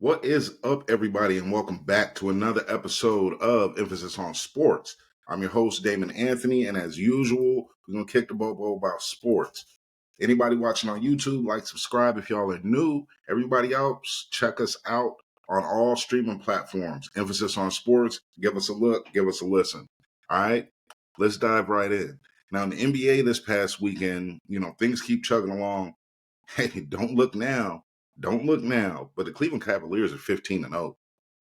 What is up, everybody, and welcome back to another episode of Emphasis on Sports. I'm your host, Damon Anthony, and as usual, we're going to kick the bobo about sports. Anybody watching on YouTube, like, subscribe if y'all are new. Everybody else, check us out on all streaming platforms. Emphasis on Sports. Give us a look, give us a listen. All right, let's dive right in. Now, in the NBA this past weekend, things keep chugging along. Hey, don't look now. Don't look now. But the Cleveland Cavaliers are 15-0.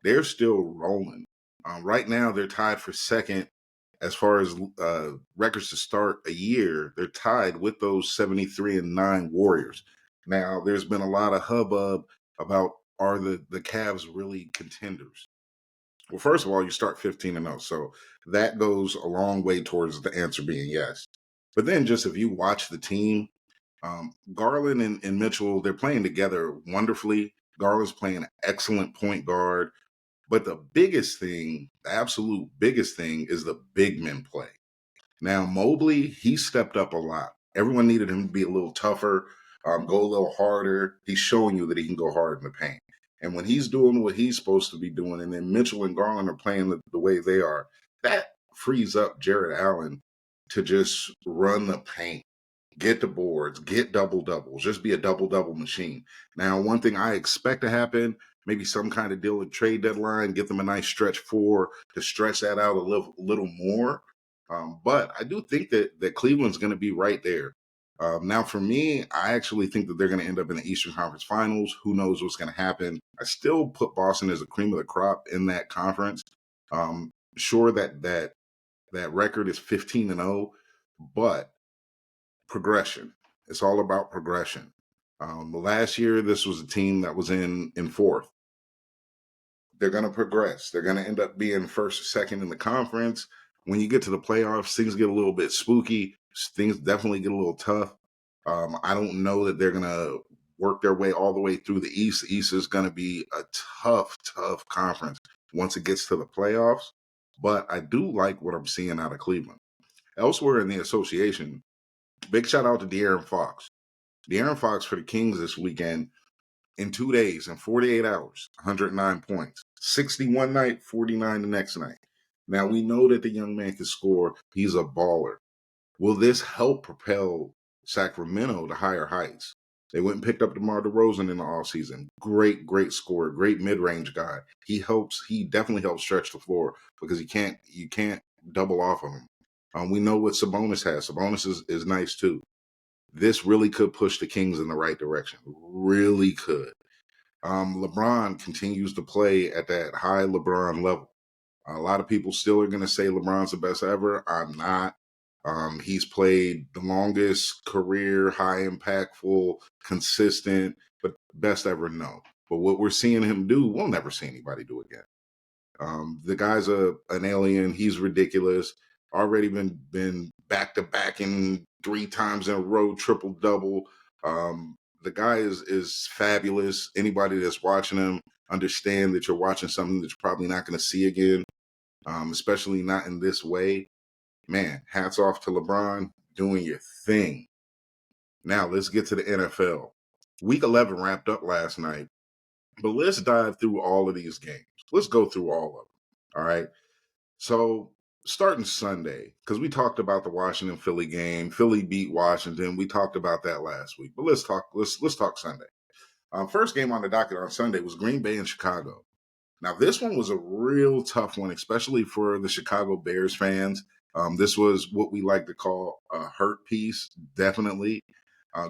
They're still rolling. Right now, they're tied for second as far as records to start a year. They're tied with those 73-9 Warriors. Now, there's been a lot of hubbub about are the Cavs really contenders? Well, first of all, you start 15-0. So that goes a long way towards the answer being yes. But then just if you watch the team, Garland and Mitchell, they're playing together wonderfully. Garland's playing an excellent point guard. But the biggest thing, the absolute biggest thing, is the big men play. Now, Mobley, he stepped up a lot. Everyone needed him to be a little tougher, go a little harder. He's showing you that he can go hard in the paint. And when he's doing what he's supposed to be doing, and then Mitchell and Garland are playing the way they are, that frees up Jared Allen to just run the paint, get the boards, get double doubles, just be a double double machine. Now, one thing I expect to happen, maybe some kind of deal with trade deadline, get them a nice stretch four to stretch that out a little more. But I do think that Cleveland's going to be right there. Now, for me, I actually think that they're going to end up in the Eastern Conference Finals. Who knows what's going to happen? I still put Boston as a cream of the crop in that conference. Sure that record is 15-0, but progression. It's all about progression. Last year, this was a team that was in fourth. They're going to progress. They're going to end up being first or second in the conference. When you get to the playoffs, things get a little bit spooky. Things definitely get a little tough. I don't know that they're going to work their way all the way through the East. The East is going to be a tough conference once it gets to the playoffs. But I do like what I'm seeing out of Cleveland. Elsewhere in the association, big shout out to De'Aaron Fox. De'Aaron Fox for the Kings this weekend, in 2 days, in 48 hours, 109 points. 61 night, 49 the next night. Now, we know that the young man can score. He's a baller. Will this help propel Sacramento to higher heights? They went and picked up DeMar DeRozan in the offseason. Great scorer, great mid-range guy. He definitely helps stretch the floor because you can't double off of him. We know what Sabonis has. Sabonis is nice too. This really could push the Kings in the right direction. Really could. LeBron continues to play at that high LeBron level. A lot of people still are going to say LeBron's the best ever. I'm not. He's played the longest career, high impactful, consistent, but best ever, no. But what we're seeing him do, we'll never see anybody do again. The guy's an alien. He's ridiculous. Already been back to back in 3 times in a row, triple double. The guy is fabulous. Anybody that's watching him understand that you're watching something that you're probably not going to see again, especially not in this way. Man, hats off to LeBron doing your thing. Now let's get to the NFL. Week 11 wrapped up last night, but let's dive through all of these games. Let's go through all of them. All right. So starting Sunday, because we talked about the Washington Philly game. Philly beat Washington. We talked about that last week. But let's talk Sunday. First game on the docket on Sunday was Green Bay and Chicago. Now, this one was a real tough one, especially for the Chicago Bears fans. This was what we like to call a hurt piece, definitely.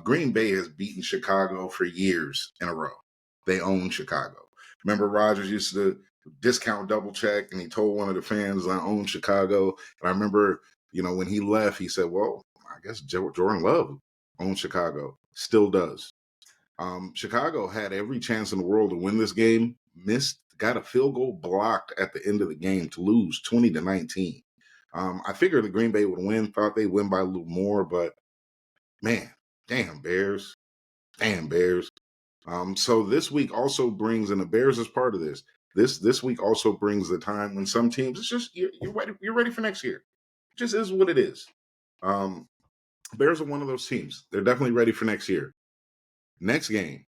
Green Bay has beaten Chicago for years in a row. They own Chicago. Remember, Rodgers used to discount double check, and he told one of the fans, I own Chicago. And I remember, when he left, he said, well, I guess Jordan Love owns Chicago. Still does. Chicago had every chance in the world to win this game, got a field goal blocked at the end of the game to lose 20-19. I figured the Green Bay would win, thought they'd win by a little more, but man, damn Bears. So this week also brings, and the Bears is part of this. This week also brings the time when some teams, it's just you're ready for next year. It just is what it is. Bears are one of those teams. They're definitely ready for next year. Next game,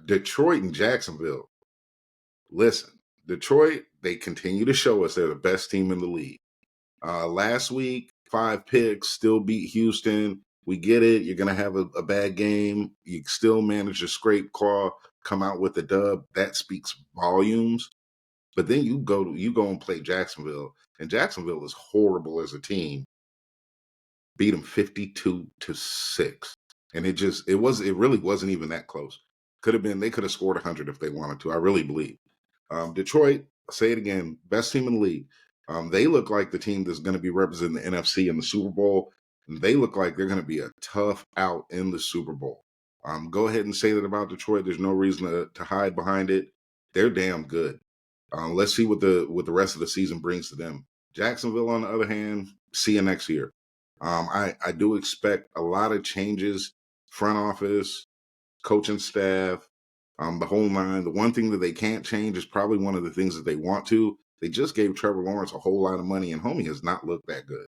Detroit and Jacksonville. Listen, Detroit, they continue to show us they're the best team in the league. Last week, 5 picks, still beat Houston. We get it. You're going to have a bad game. You still manage to scrape claw, come out with a dub. That speaks volumes. But then you go and play Jacksonville, and Jacksonville is horrible as a team. Beat them 52-6, and it really wasn't even that close. They could have scored 100 if they wanted to. I really believe. Detroit, I'll say it again, best team in the league. They look like the team that's going to be representing the NFC in the Super Bowl. And they look like they're going to be a tough out in the Super Bowl. Go ahead and say that about Detroit. There's no reason to hide behind it. They're damn good. Let's see what the rest of the season brings to them. Jacksonville, on the other hand, see you next year. I do expect a lot of changes, front office, coaching staff, the whole nine. The one thing that they can't change is probably one of the things that they want to. They just gave Trevor Lawrence a whole lot of money, and homie has not looked that good.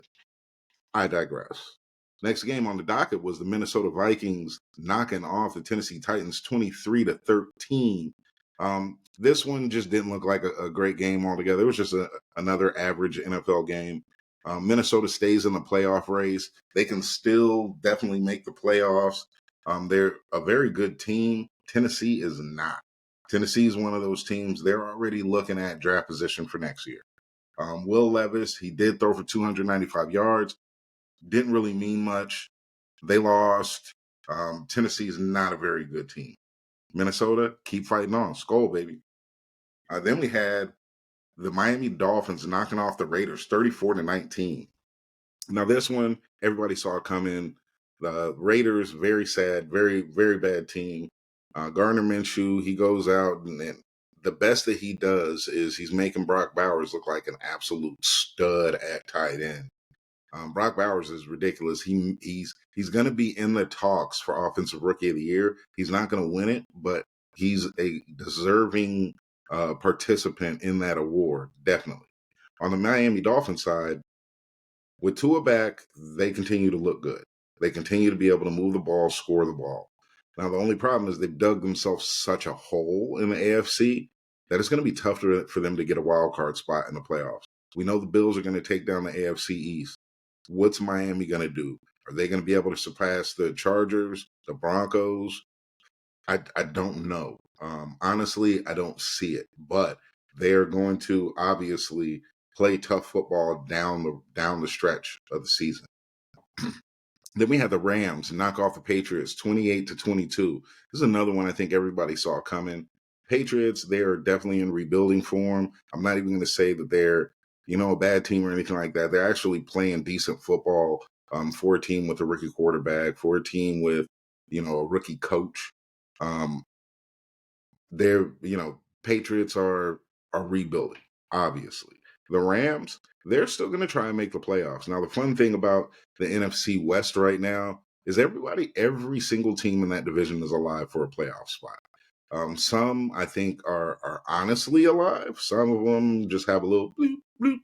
I digress. Next game on the docket was the Minnesota Vikings knocking off the Tennessee Titans 23-13. This one just didn't look like a great game altogether. It was just another average NFL game. Minnesota stays in the playoff race. They can still definitely make the playoffs. They're a very good team. Tennessee is not. Tennessee is one of those teams. They're already looking at draft position for next year. Will Levis, he did throw for 295 yards. Didn't really mean much. They lost. Tennessee is not a very good team. Minnesota, keep fighting on. Skull, baby. Then we had the Miami Dolphins knocking off the Raiders 34-19. Now, this one, everybody saw it coming. The Raiders, very sad, very, very bad team. Gardner Minshew, he goes out, and then the best that he does is he's making Brock Bowers look like an absolute stud at tight end. Brock Bowers is ridiculous. He's going to be in the talks for Offensive Rookie of the Year. He's not going to win it, but he's a deserving participant in that award, definitely. On the Miami Dolphins side, with Tua back, they continue to look good. They continue to be able to move the ball, score the ball. Now, the only problem is they've dug themselves such a hole in the AFC that it's going to be tough for them to get a wild card spot in the playoffs. We know the Bills are going to take down the AFC East. What's Miami going to do? Are they going to be able to surpass the Chargers, the Broncos? I don't know. Honestly, I don't see it. But they are going to obviously play tough football down the stretch of the season. Then we had the Rams knock off the Patriots 28-22. This is another one I think everybody saw coming. Patriots, they are definitely in rebuilding form. I'm not even going to say that they're, a bad team or anything like that. They're actually playing decent football for a team with a rookie quarterback, for a team with, a rookie coach. Patriots are rebuilding, obviously. The Rams, they're still going to try and make the playoffs. Now, the fun thing about the NFC West right now is every single team in that division is alive for a playoff spot. Some, I think, are honestly alive. Some of them just have a little bloop, bloop,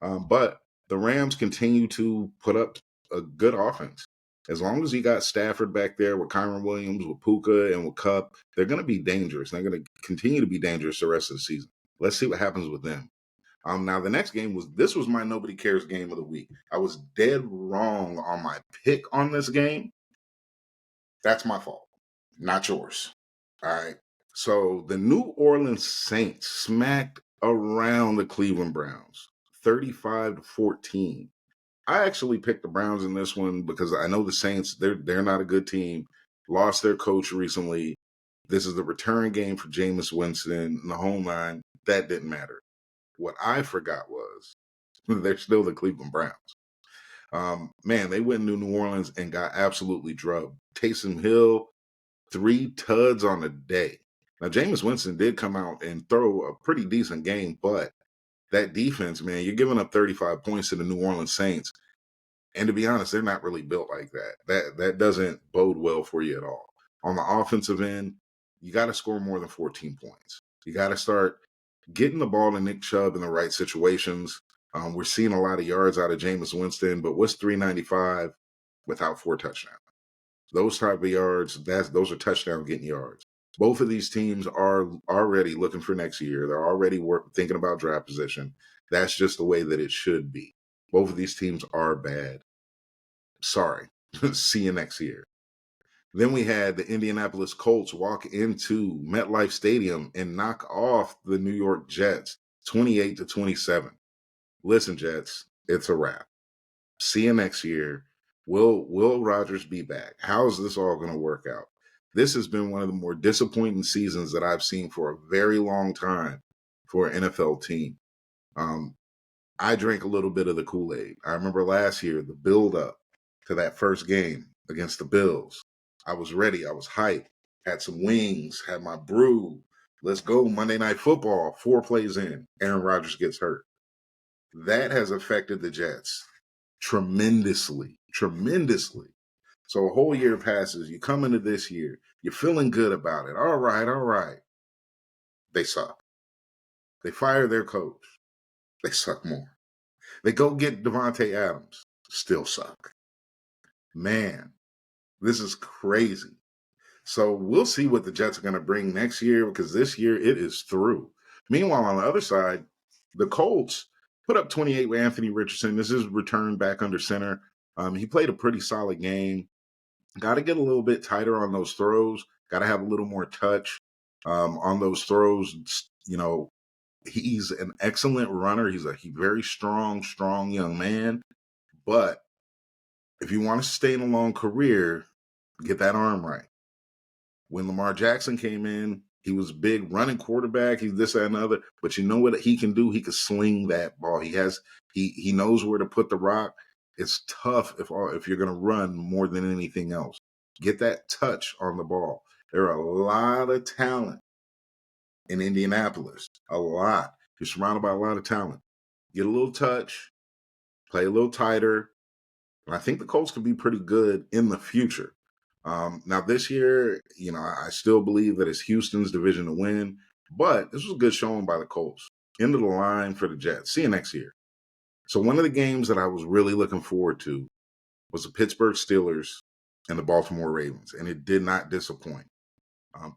bloop. But the Rams continue to put up a good offense. As long as you got Stafford back there with Kyren Williams, with Puka, and with Kupp, they're going to be dangerous. They're going to continue to be dangerous the rest of the season. Let's see what happens with them. Now, the next game was my Nobody Cares game of the week. I was dead wrong on my pick on this game. That's my fault, not yours. All right. So the New Orleans Saints smacked around the Cleveland Browns, 35-14. I actually picked the Browns in this one because I know the Saints, they're not a good team. Lost their coach recently. This is the return game for Jameis Winston in the home line. That didn't matter. What I forgot was they're still the Cleveland Browns. They went into New Orleans and got absolutely drubbed. Taysom Hill, 3 tuds on a day. Now, Jameis Winston did come out and throw a pretty decent game, but that defense, man, you're giving up 35 points to the New Orleans Saints. And to be honest, they're not really built like that. That doesn't bode well for you at all. On the offensive end, you got to score more than 14 points. You got to start getting the ball to Nick Chubb in the right situations. We're seeing a lot of yards out of Jameis Winston, but what's 395 without 4 touchdowns? Those type of yards, those are touchdown getting yards. Both of these teams are already looking for next year. They're already thinking about draft position. That's just the way that it should be. Both of these teams are bad. Sorry. See you next year. Then we had the Indianapolis Colts walk into MetLife Stadium and knock off the New York Jets 28-27. Listen, Jets, it's a wrap. See you next year. Will Rodgers be back? How is this all going to work out? This has been one of the more disappointing seasons that I've seen for a very long time for an NFL team. I drank a little bit of the Kool-Aid. I remember last year, the build-up to that first game against the Bills. I was ready. I was hyped. Had some wings. Had my brew. Let's go Monday Night Football. 4 plays in. Aaron Rodgers gets hurt. That has affected the Jets tremendously. So a whole year passes. You come into this year. You're feeling good about it. All right. They suck. They fire their coach. They suck more. They go get Davante Adams. Still suck. Man, this is crazy. So we'll see what the Jets are going to bring next year, because this year it is through. Meanwhile, on the other side, the Colts put up 28 with Anthony Richardson. This is return back under center. He played a pretty solid game. Got to get a little bit tighter on those throws. Got to have a little more touch on those throws. You know, he's an excellent runner. He's a very strong young man. But if you want to sustain a long career, get that arm right. When Lamar Jackson came in, he was a big running quarterback. He's this, that, and other. But you know what he can do? He can sling that ball. He knows where to put the rock. It's tough if you're going to run more than anything else. Get that touch on the ball. There are a lot of talent in Indianapolis. A lot. You're surrounded by a lot of talent. Get a little touch. Play a little tighter. And I think the Colts can be pretty good in the future. Now, this year, I still believe that it's Houston's division to win. But this was a good showing by the Colts. End of the line for the Jets. See you next year. So one of the games that I was really looking forward to was the Pittsburgh Steelers and the Baltimore Ravens, and it did not disappoint.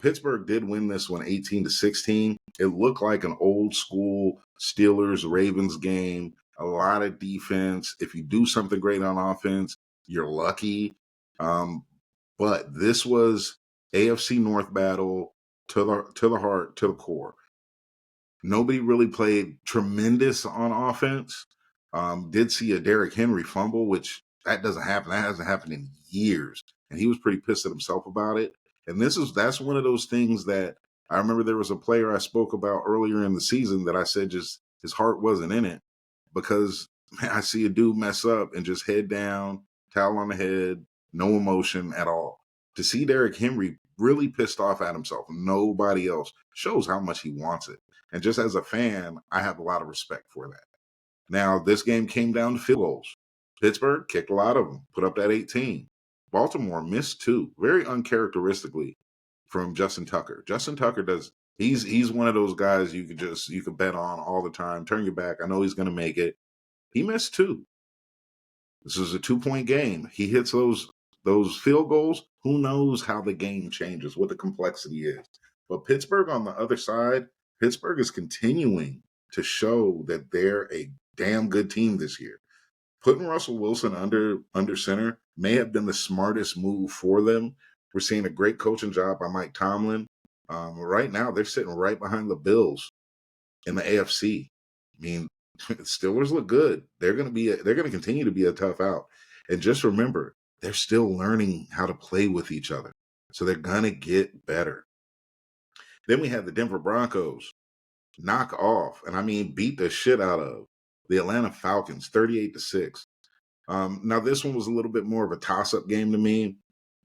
Pittsburgh did win this one 18-16. It looked like an old school Steelers-Ravens game, a lot of defense. If you do something great on offense, you're lucky. But this was AFC North battle to the heart, to the core. Nobody really played tremendous on offense. Did see a Derrick Henry fumble, which that doesn't happen. That hasn't happened in years. And he was pretty pissed at himself about it. And that's one of those things that I remember there was a player I spoke about earlier in the season that I said just his heart wasn't in it, because man, I see a dude mess up and just head down, towel on the head, no emotion at all. To see Derrick Henry really pissed off at himself, nobody else, shows how much he wants it. And just as a fan, I have a lot of respect for that. Now, this game came down to field goals. Pittsburgh kicked a lot of them, put up that 18. Baltimore missed 2, very uncharacteristically, from Justin Tucker. Justin Tucker he's one of those guys you could bet on all the time. Turn your back. I know he's going to make it. He missed 2. This is a 2-point game. He hits those field goals. Who knows how the game changes, what the complexity is. But Pittsburgh on the other side, Pittsburgh is continuing to show that they're a damn good team this year. Putting Russell Wilson under center may have been the smartest move for them. We're seeing a great coaching job by Mike Tomlin. Right now, they're sitting right behind the Bills in the AFC. I mean, Steelers look good. They're going to continue to be a tough out. And just remember, they're still learning how to play with each other. So they're going to get better. Then we have the Denver Broncos knock off, and I mean beat the shit out of the Atlanta Falcons 38-6. Now, this one was a little bit more of a toss-up game to me.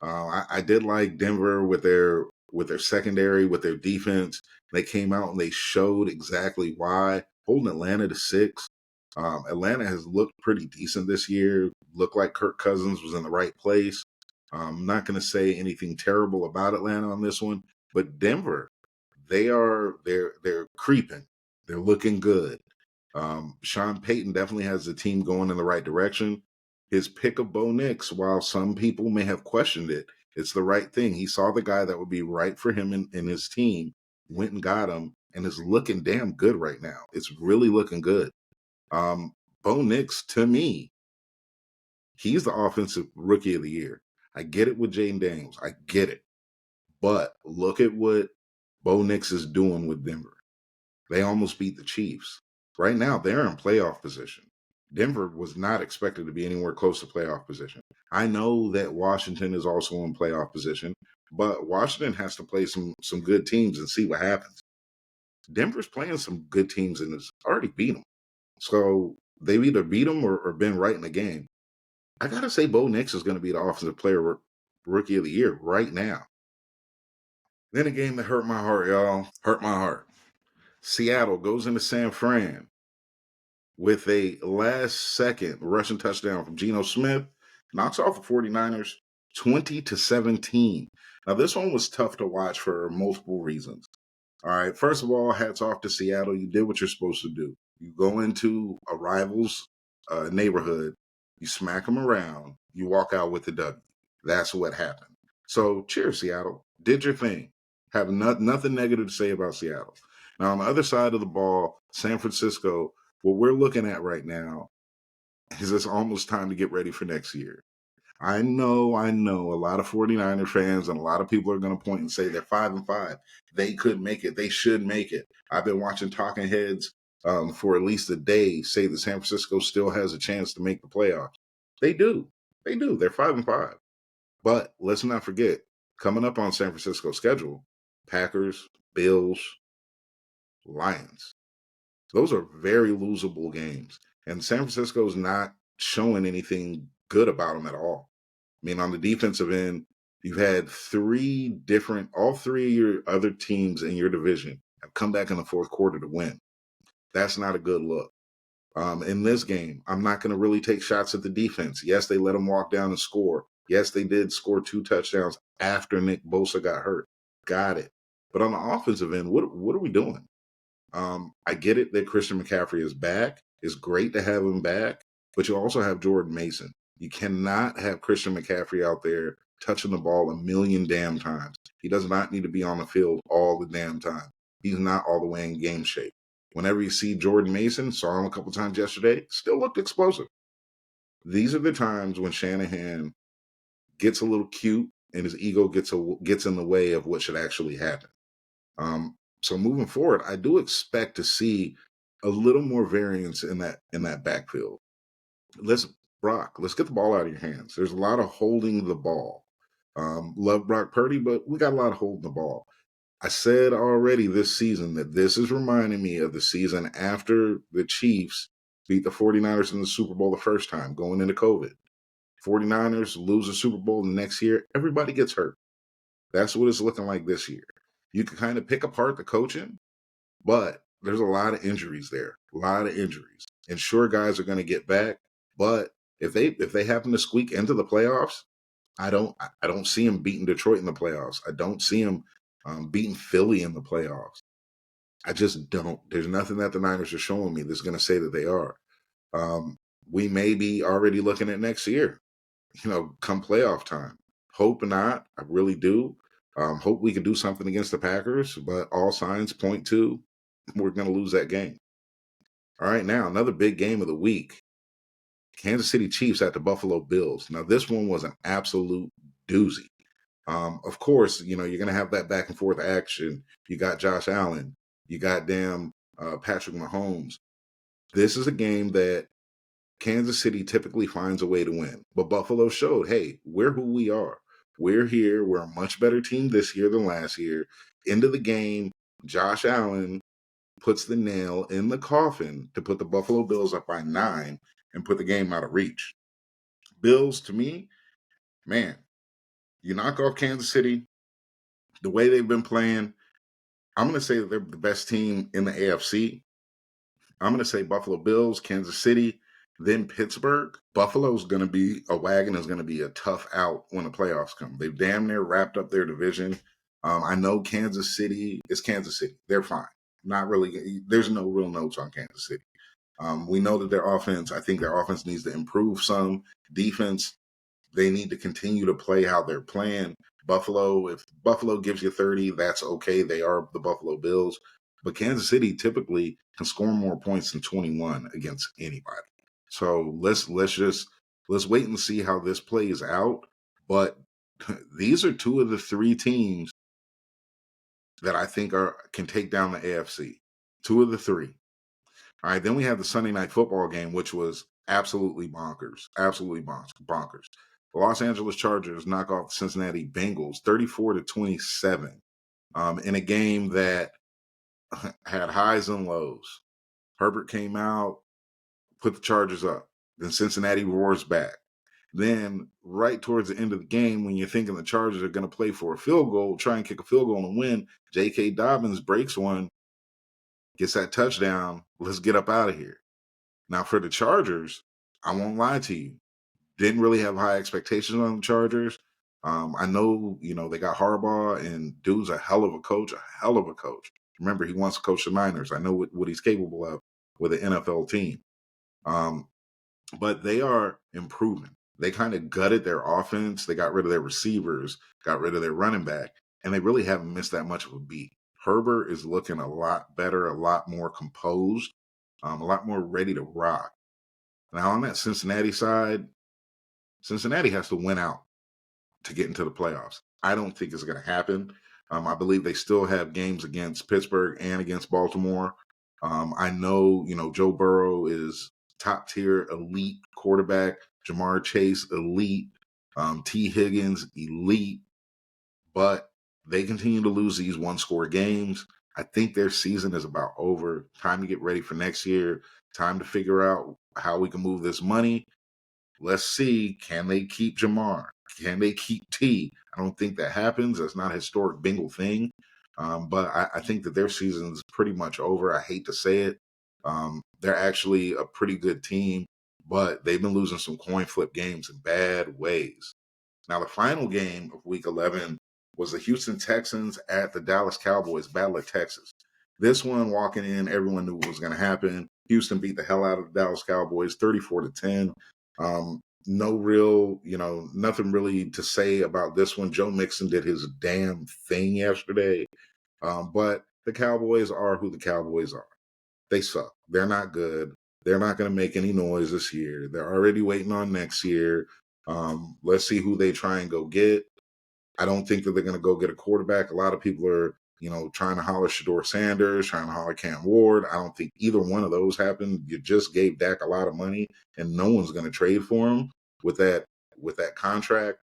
I did like Denver with their secondary, with their defense. They came out and they showed exactly why. Holding Atlanta to 6. Atlanta has looked pretty decent this year. Looked like Kirk Cousins was in the right place. I'm not going to say anything terrible about Atlanta on this one, but Denver, they're creeping. They're looking good. Sean Payton definitely has the team going in the right direction. His pick of Bo Nix, while some people may have questioned it, It's the right thing. He saw the guy that would be right for him and his team, went and got him, and is looking damn good right now. It's really looking good. Bo Nix, to me, he's the offensive rookie of the year. I get it with Jaden Daniels. I get it. But look at what Bo Nix is doing with Denver. They almost beat the Chiefs. Right now, they're in playoff position. Denver was not expected to be anywhere close to playoff position. I know that Washington is also in playoff position, but Washington has to play some good teams and see what happens. Denver's playing some good teams and has already beat them. So they've either beat them or been right in the game. I got to say, Bo Nix is going to be the offensive player rookie of the year right now. Then a game that hurt my heart, y'all. Hurt my heart. Seattle goes into San Fran with a last-second rushing touchdown from Geno Smith, knocks off the 49ers 20-17. Now, this one was tough to watch for multiple reasons. All right, first of all, hats off to Seattle. You did what you're supposed to do. You go into a rival's neighborhood, you smack them around, you walk out with the W. That's what happened. So, cheers, Seattle. Did your thing. Have nothing negative to say about Seattle. Now, on the other side of the ball, San Francisco, what we're looking at right now is it's almost time to get ready for next year. I know a lot of 49er fans and a lot of people are going to point and say they're 5-5. They could make it. They should make it. I've been watching talking heads for at least a day say that San Francisco still has a chance to make the playoffs. They do. They do. They're 5-5. But let's not forget, coming up on San Francisco's schedule, Packers, Bills, Lions. Those are very losable games. And San Francisco's not showing anything good about them at all. I mean, on the defensive end, you've had all three of your other teams in your division have come back in the fourth quarter to win. That's not a good look. In this game, I'm not going to really take shots at the defense. Yes, they let them walk down and score. Yes, they did score 2 touchdowns after Nick Bosa got hurt. Got it. But on the offensive end, what are we doing? I get it that Christian McCaffrey is back. It's great to have him back, but you also have Jordan Mason. You cannot have Christian McCaffrey out there touching the ball a million damn times. He does not need to be on the field all the damn time. He's not all the way in game shape. Whenever you see Jordan Mason, saw him a couple times yesterday, still looked explosive. These are the times when Shanahan gets a little cute and his ego gets in the way of what should actually happen. So moving forward, I do expect to see a little more variance in that backfield. Let's get the ball out of your hands. There's a lot of holding the ball. Love Brock Purdy, but we got a lot of holding the ball. I said already this season that this is reminding me of the season after the Chiefs beat the 49ers in the Super Bowl the first time, going into COVID. 49ers lose the Super Bowl the next year, everybody gets hurt. That's what it's looking like this year. You can kind of pick apart the coaching, but there's a lot of injuries there. A lot of injuries. And sure, guys are going to get back, but if they happen to squeak into the playoffs, I don't see them beating Detroit in the playoffs. I don't see them beating Philly in the playoffs. I just don't. There's nothing that the Niners are showing me that's going to say that they are. We may be already looking at next year, come playoff time. Hope not. I really do. Hope we can do something against the Packers, but all signs point to we're going to lose that game. All right, now another big game of the week. Kansas City Chiefs at the Buffalo Bills. Now, this one was an absolute doozy. Of course, you're going to have that back and forth action. You got Josh Allen. You got Patrick Mahomes. This is a game that Kansas City typically finds a way to win. But Buffalo showed, hey, we're who we are. We're here. We're a much better team this year than last year. End of the game, Josh Allen puts the nail in the coffin to put the Buffalo Bills up by 9 and put the game out of reach. Bills, to me, man, you knock off Kansas City, the way they've been playing, I'm going to say that they're the best team in the AFC. I'm going to say Buffalo Bills, Kansas City, then Pittsburgh. Buffalo's going to be a wagon, is going to be a tough out when the playoffs come. They've damn near wrapped up their division. I know Kansas City is Kansas City. They're fine. Not really. There's no real notes on Kansas City. We know that I think their offense needs to improve some. Defense, They need to continue to play how they're playing. Buffalo, if Buffalo gives you 30, that's okay. They are the Buffalo Bills. But Kansas City typically can score more points than 21 against anybody. So let's wait and see how this plays out. But these are two of the three teams that I think can take down the AFC. Two of the three. All right, then we have the Sunday night football game, which was absolutely bonkers. Absolutely bonkers. The Los Angeles Chargers knock off the Cincinnati Bengals 34-27 in a game that had highs and lows. Herbert came out, put the Chargers up. Then Cincinnati roars back. Then, right towards the end of the game, when you're thinking the Chargers are going to play for a field goal, try and kick a field goal and win, J.K. Dobbins breaks one, gets that touchdown. Let's get up out of here. Now, for the Chargers, I won't lie to you. Didn't really have high expectations on the Chargers. I know, they got Harbaugh, and dude's a hell of a coach. Remember, he wants to coach the Niners. I know what he's capable of with an NFL team. But they are improving. They kind of gutted their offense. They got rid of their receivers, got rid of their running back, and they really haven't missed that much of a beat. Herbert is looking a lot better, a lot more composed, a lot more ready to rock. Now, on that Cincinnati side, Cincinnati has to win out to get into the playoffs. I don't think it's going to happen. I believe they still have games against Pittsburgh and against Baltimore. I know, Joe Burrow is top tier, elite quarterback. Jamar Chase, elite. T. Higgins, elite. But they continue to lose these one-score games. I think their season is about over. Time to get ready for next year. Time to figure out how we can move this money. Let's see, can they keep Jamar? Can they keep T? I don't think that happens. That's not a historic Bengal thing. But I think that their season's pretty much over. I hate to say it. They're actually a pretty good team, but they've been losing some coin flip games in bad ways. Now, the final game of Week 11 was the Houston Texans at the Dallas Cowboys, Battle of Texas. This one, walking in, everyone knew what was going to happen. Houston beat the hell out of the Dallas Cowboys, 34-10. No real, nothing really to say about this one. Joe Mixon did his damn thing yesterday. But the Cowboys are who the Cowboys are. They suck. They're not good. They're not going to make any noise this year. They're already waiting on next year. Let's see who they try and go get. I don't think that they're going to go get a quarterback. A lot of people are, trying to holler Shedeur Sanders, trying to holler Cam Ward. I don't think either one of those happened. You just gave Dak a lot of money, and no one's going to trade for him with that contract.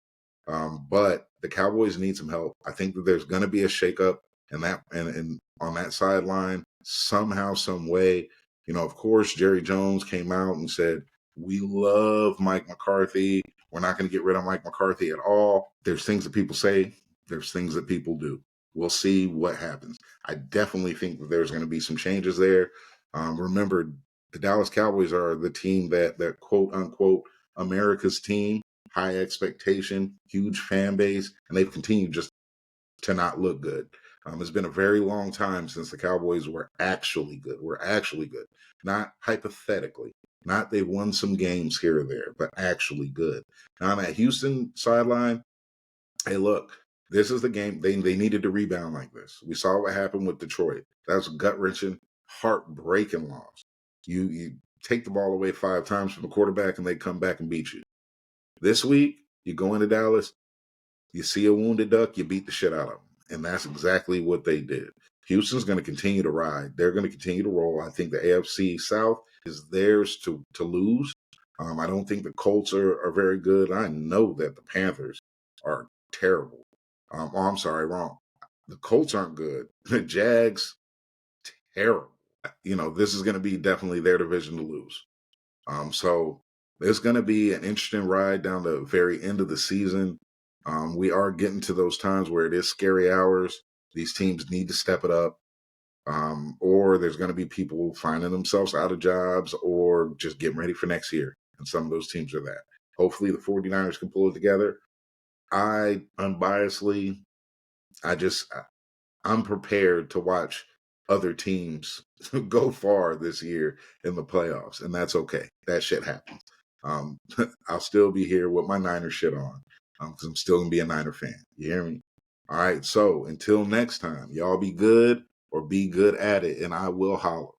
But the Cowboys need some help. I think that there's going to be a shakeup and on that sideline somehow, some way. Of course, Jerry Jones came out and said, we love Mike McCarthy. We're not going to get rid of Mike McCarthy at all. There's things that people say. There's things that people do. We'll see what happens. I definitely think that there's going to be some changes there. Remember, the Dallas Cowboys are the team that quote unquote America's team, high expectation, huge fan base, and they've continued just to not look good. It's been a very long time since the Cowboys were actually good. We're actually good, not hypothetically. Not they won some games here or there, but actually good. Now on that Houston sideline, hey, look, this is the game. They needed to rebound like this. We saw what happened with Detroit. That was gut-wrenching, heartbreaking loss. You take the ball away 5 times from the quarterback and they come back and beat you. This week, you go into Dallas, you see a wounded duck, you beat the shit out of them. And that's exactly what they did. Houston's going to continue to ride. They're going to continue to roll. I think the AFC South is theirs to lose. I don't think the Colts are very good. I know that the Panthers are terrible. I'm sorry, wrong. The Colts aren't good. The Jags, terrible. This is going to be definitely their division to lose. So it's going to be an interesting ride down the very end of the season. We are getting to those times where it is scary hours. These teams need to step it up. Or there's going to be people finding themselves out of jobs or just getting ready for next year. And some of those teams are that. Hopefully the 49ers can pull it together. I unbiasedly, I'm prepared to watch other teams go far this year in the playoffs. And that's okay. That shit happens. I'll still be here with my Niner shit on because I'm still going to be a Niner fan. You hear me? All right. So until next time, y'all be good or be good at it, and I will holler.